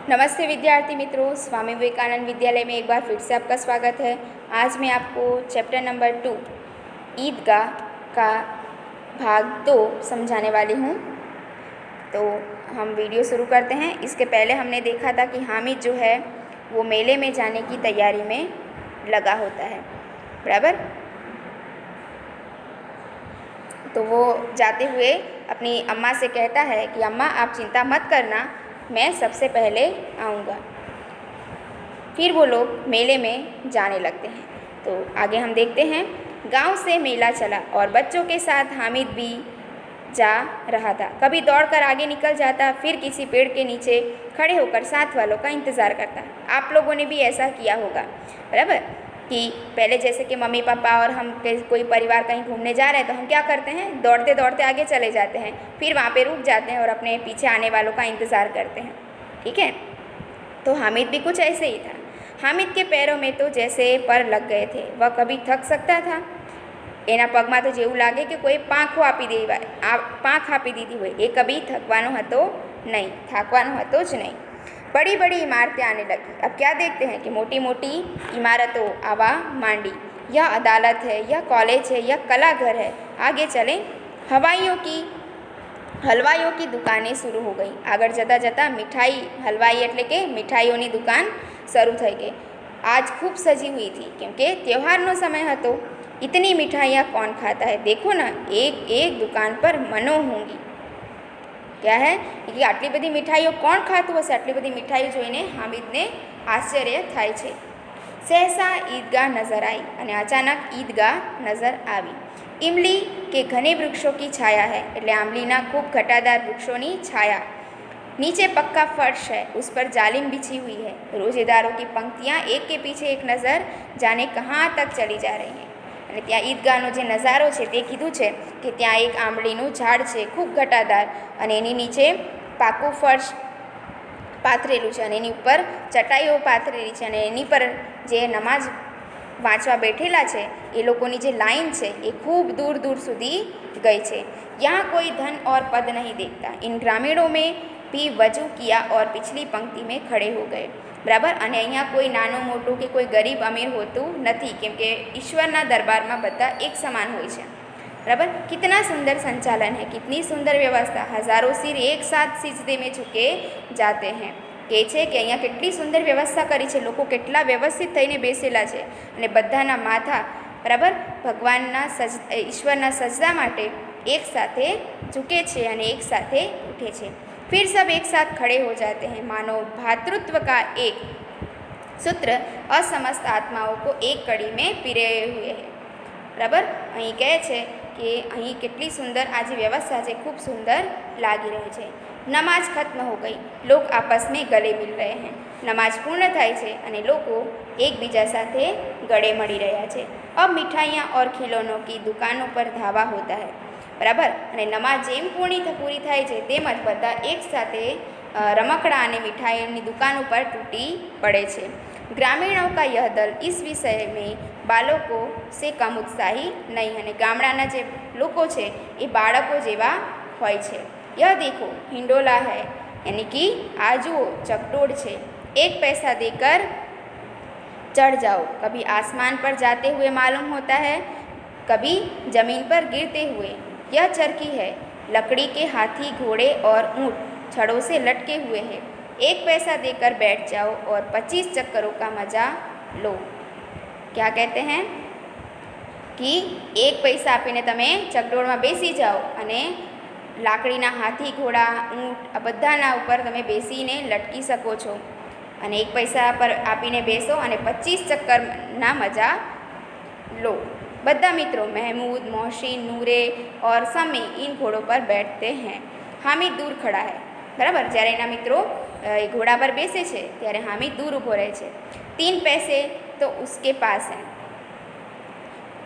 नमस्ते विद्यार्थी मित्रों, स्वामी विवेकानंद विद्यालय में एक बार फिर से आपका स्वागत है। आज मैं आपको चैप्टर नंबर 2 ईदगाह का भाग 2 समझाने वाली हूँ। तो हम वीडियो शुरू करते हैं। इसके पहले हमने देखा था कि हामिद जो है वो मेले में जाने की तैयारी में लगा होता है, बराबर। तो वो जाते हुए अपनी अम्मा से कहता है कि अम्मा आप चिंता मत करना, मैं सबसे पहले आऊँगा। फिर वो लोग मेले में जाने लगते हैं। तो आगे हम देखते हैं। गांव से मेला चला और बच्चों के साथ हामिद भी जा रहा था। कभी दौड़कर आगे निकल जाता, फिर किसी पेड़ के नीचे खड़े होकर साथ वालों का इंतज़ार करता। आप लोगों ने भी ऐसा किया होगा, बराबर, कि पहले जैसे कि मम्मी पापा और हम कोई परिवार कहीं घूमने जा रहे हैं तो हम क्या करते हैं, दौड़ते दौड़ते आगे चले जाते हैं, फिर वहाँ पे रुक जाते हैं और अपने पीछे आने वालों का इंतज़ार करते हैं। ठीक है, तो हामिद भी कुछ ऐसे ही था। हामिद के पैरों में तो जैसे पर लग गए थे। वह कभी थक सकता था, એના પગમાં તો જેવું લાગે કે કોઈ પાંખો પાંખ આપી દીધી હોય। એ કभी થકવાનો હતો नहीं, થાકવાનો હતો જ नहीं। बड़ी बड़ी इमारतें आने लगी। अब क्या देखते हैं कि मोटी मोटी इमारतों आवा मांडी। यह अदालत है, यह कॉलेज है, यह कलाघर है। आगे चलें। हलवाईओं की दुकानें शुरू हो गई। આગળ જતાં જતાં मिठाई हलवाई એટલે કે मिठाईओनी दुकान शुरू થઈ गई। आज खूब सजी हुई थी क्योंकि त्योहारનો समय હતો। इतनी मिठाइयाँ कौन खाता है, देखो ना, एक एक दुकान पर मनो होंगी। क्या है कि આટલી બધી મિઠાઈઓ કોણ ખાતું હશે? આટલી બધી મિઠાઈઓ જોઈને હામિદને આશ્ચર્ય થાય છે। सहसा ईदगाह नजर आई અને अचानक ईदगाह नजर આવી। इमली के घने वृक्षों की छाया है, એટલે આંબલીના खूब घटादार वृक्षों की छाया। नीचे पक्का फर्श है, उस पर जालिम बिछी हुई है। रोजेदारों की पंक्तियाँ एक के पीछे एक नज़र जाने कहाँ तक चली जा रही हैं। અને ત્યાં ઈદગાહનો જે નજારો છે તે કીધું છે કે ત્યાં એક આંબલીનું ઝાડ છે, ખૂબ ઘટાદાર, અને એની નીચે પાકું ફર્શ પાથરેલું છે અને એની ઉપર ચટાઈઓ પાથરેલી છે અને એની પર જે નમાઝ વાંચવા બેઠેલા છે એ લોકોની જે લાઈન છે એ ખૂબ दूर दूर સુધી गई છે। यहाँ कोई धन और पद नहीं देखता। इन ग्रामीणों में भी वजू किया और पिछली पंक्ति में खड़े हो गए, बराबर। અને અહીંયા કોઈ નાનું મોટું કે કોઈ ગરીબ અમીર હોતું નથી, કેમ કે ઈશ્વરના દરબારમાં બધા એક સમાન હોય છે, बराबर। कितना सुंदर संचालन है, कितनी सुंदर व्यवस्था। हजारों सिर एक साथ सिजदे में झुके जाते हैं। કહે છે કે અહીંયા કેટલી સુંદર વ્યવસ્થા કરી છે, લોકો કેટલા વ્યવસ્થિત થઈને બેસેલા છે અને બધાના માથા, બરાબર, ભગવાનના ઈશ્વરના સજદા માટે એક સાથે ઝૂકે છે અને એક સાથે ઉઠે છે। फिर सब एक साथ खड़े हो जाते हैं, मानो भातृत्व का एक सूत्र असमस्त आत्माओं को एक कड़ी में पिरोए हुए है, बराबर। અહીં કહે છે કે અહીં કેટલી સુંદર આ જે વ્યવસ્થા છે ખૂબ સુંદર લાગી રહી છે। नमाज खत्म हो गई, लोग आपस में गले मिल रहे हैं। नमाज पूर्ण थाय छे अने लोगों एक बीजा साथे गले मळी रह्या छे। अब मिठाइयाँ और खिलौनों की दुकानों पर धावा होता है, बराबर। अने नमाज जेम पूरी थाय छे तेमज बधा एक साथे रमकड़ा अने मिठाइयों की दुकानों पर टूटी पड़े छे। ग्रामीणों का यह दल इस विषय में बालकों से कम उत्साही नहीं, अने गामडाना जे लोको छे ए बाळको जेवा होय छे। यह देखो हिंडोला है, यानी कि आजुओ चकडोळ छे, एक पैसा देकर चढ़ जाओ। कभी आसमान पर जाते हुए मालूम होता है, कभी जमीन पर गिरते हुए। यह चरखी है, लकड़ी के हाथी, घोड़े और ऊँट छड़ों से लटके हुए हैं। एक पैसा देकर बैठ जाओ और 25 चक्करों का मजा लो। क्या कहते हैं कि एक पैसा आपीने तमे चकडोळमां बेसी जाओ अने लाकड़ीना हाथी, घोड़ा, ऊँट आ बधाना उपर तमे बेसीने लटकी सको छो अने एक पैसा पर आपीने बेसो अने 25 चक्करना मजा लो। बधा मित्रों महमूद, मोहसिन, नूरे और समी इन घोड़ों पर बैठते हैं। हामिद दूर खड़ा है, बराबर। જ્યારે એના મિત્રો એ ઘોડા પર બેસે છે ત્યારે હામિદ દૂર ઊભો રહે છે। 3 पैसे तो उसके पास है,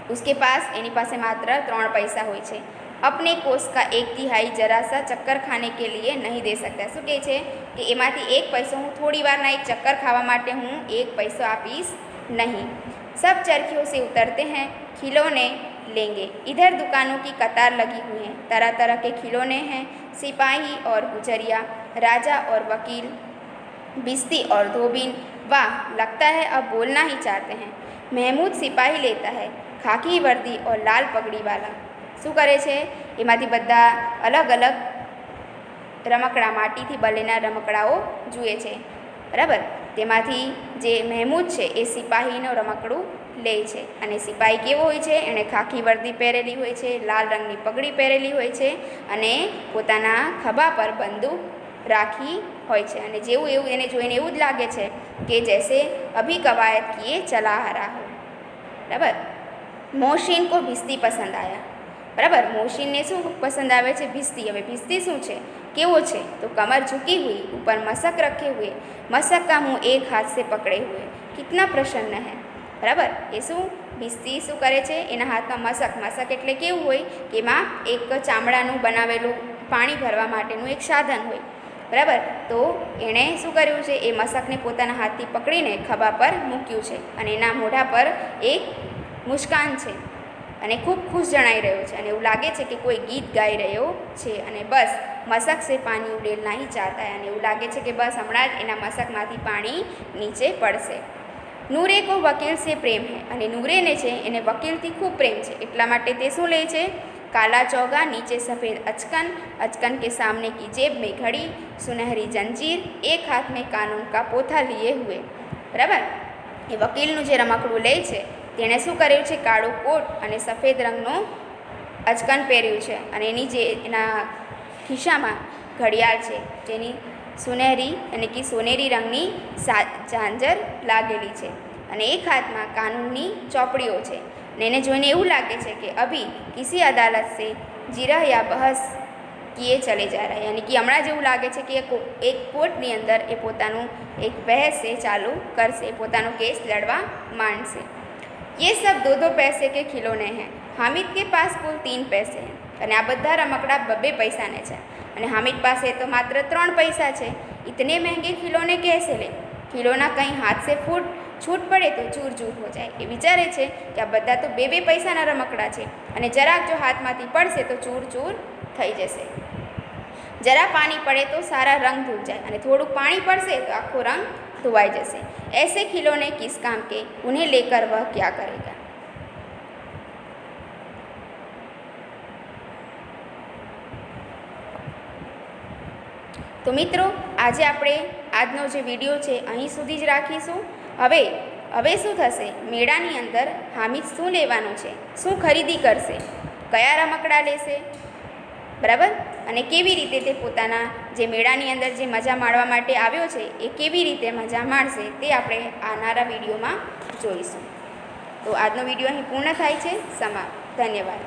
उसके पास એની પાસે માત્ર 3 पैसा હોય છે। अपने कोष का 1/3 जरा सा चक्कर खाने के लिए नहीं दे सकता। શું કહે છે કે એમાંથી 1 पैसो હું થોડી વારના એક ચક્કર ખાવા માટે હું 1 पैसो આપીશ नहीं। सब चरखियों से उतरते हैं, खिलौने लेंगे। इधर दुकानों की कतार लगी हुई है, तरह तरह के खिलौने हैं। सिपाही और गुजरिया, राजा और वकील, भिश्ती और धोबीन, वाह लगता है अब बोलना ही चाहते हैं। महमूद सिपाही लेता है, खाकी वर्दी और लाल पगड़ी वाला। શું કરે છે? એમાંથી બધા અલગ અલગ રમકડા, માટીથી બનેલા રમકડાઓ જુએ છે, બરાબર. તેમાંથી જે મહેમૂદ છે એ સિપાહીનો રમકડું લે છે. અને સિપાહી કેવો હોય છે? એણે ખાખી વર્દી પહેરેલી હોય છે, લાલ રંગની પગડી પહેરેલી હોય છે અને પોતાના ખભા પર બંદૂક રાખી હોય છે. અને જેવું એવું એને જોઈને એવું જ લાગે છે કે જૈસે અભી કવાયત કિए ચલા आ रहा हो, બરાબર. મોહસિન કો ભિશ્તી પસંદ આયા, બરાબર. મોહસિનને શું પસંદ આવે છે? ભિશ્તી. હવે ભિશ્તી શું છે, કેવો છે? તો કમર ઝુકી હુઈ, ઉપર મસક રખે હુए, મસક કા મુંહ એક હાથ से પકડે હુए, કિતના પ્રસન્ન હૈ, બરાબર. એ શું ભિશ્તી શું કરે છે? એના હાથમાં મસક, મસક એટલે કેવું હોય કે એમાં એક ચામડાનું બનાવેલું પાણી ભરવા માટેનું એક સાધન હોય, બરાબર. તો એણે શું કર્યું છે? એ મસકને પોતાના હાથથી પકડીને ખભા પર મૂક્યું છે અને એના મોઢા પર એક મુસ્કાન છે અને ખૂબ ખુશ જણાઈ રહ્યો છે અને એવું લાગે છે કે કોઈ ગીત ગાઈ રહ્યો છે. અને બસ મસક સે પાણી ઉડેલના ही चाहता है, અને એવું લાગે છે કે બસ હમણાં જ એના મસકમાંથી પાણી નીચે પડશે. નૂરે કો વકીલ સે પ્રેમ હૈ, અને નૂરેને છે એને વકીલથી ખૂબ પ્રેમ છે, એટલા માટે તે શું લે છે? काला चौगा, नीचे सफ़ेद अचकन, अचकन के सामने की जेब में घड़ी, सुनहरी जंजीर, एक हाथ में कानून का पोथा लिए हुए, બરાબર. એ વકીલનું જે રમકડું લે છે તેણે શું કર્યું છે? કાળો કોટ અને સફેદ રંગનું અચકન પહેર્યું છે અને એની જે એના ખિસ્સામાં ઘડિયાળ છે જેની સુનહેરી એટલે કે સોનેરી રંગની ઝાંઝર લાગેલી છે અને એક હાથમાં કાનૂનની ચોપડીઓ છે. ને એને જોઈને એવું લાગે છે કે અભી કિસી અદાલત સે જીરહ યા બહસ કિए ચલે જા રહા, યાની કે હમણાં જેવું લાગે છે કે એક કોર્ટની અંદર એ પોતાનું એક બહેસ છે ચાલુ કરશે, પોતાનો કેસ લડવા માંડશે. ये सब 2-2 पैसे के खिलौने हैं, हामिद के पास कुल 3 पैसे हैं. અને આ બધા રમકડા 2-2 પૈસાને છે અને હામિદ પાસે તો માત્ર 3 પૈસા છે. इतने महंगे खिलौने कैसे ले, खिलौना कहीं हाथ से છૂટ પડે તો ચૂર ચૂર હો જાય. એ વિચારે છે કે આ બધા તો 2-2 પૈસાના રમકડા છે અને જરાક જો હાથમાંથી પડશે તો ચૂર ચૂર થઈ જશે. જરા પાણી પડે તો સારા રંગ ધૂલ જાય અને થોડુંક પાણી પડશે તો આખો રંગ ધોવાઈ જશે. ऐसे खिलौने किस काम के, उन्हें लेकर वह क्या करेगा. તો મિત્રો આજે આપણે આજનો જે વિડીયો છે અહીં સુધી જ રાખીશું. હવે શું થશે? મેળાની અંદર હામિદ શું લેવાનું છે, શું ખરીદી કરશે, કયા રમકડા લેશે, બરાબર. અને કેવી રીતે તે પોતાના જે મેળાની અંદર જે મજા માણવા માટે આવ્યો છે એ કેવી રીતે મજા માણશે તે આપણે આવનારા વિડીયોમાં જોઈશું. તો આજનો વિડીયો અહીં પૂર્ણ થાય છે. સમાપ્ત. ધન્યવાદ.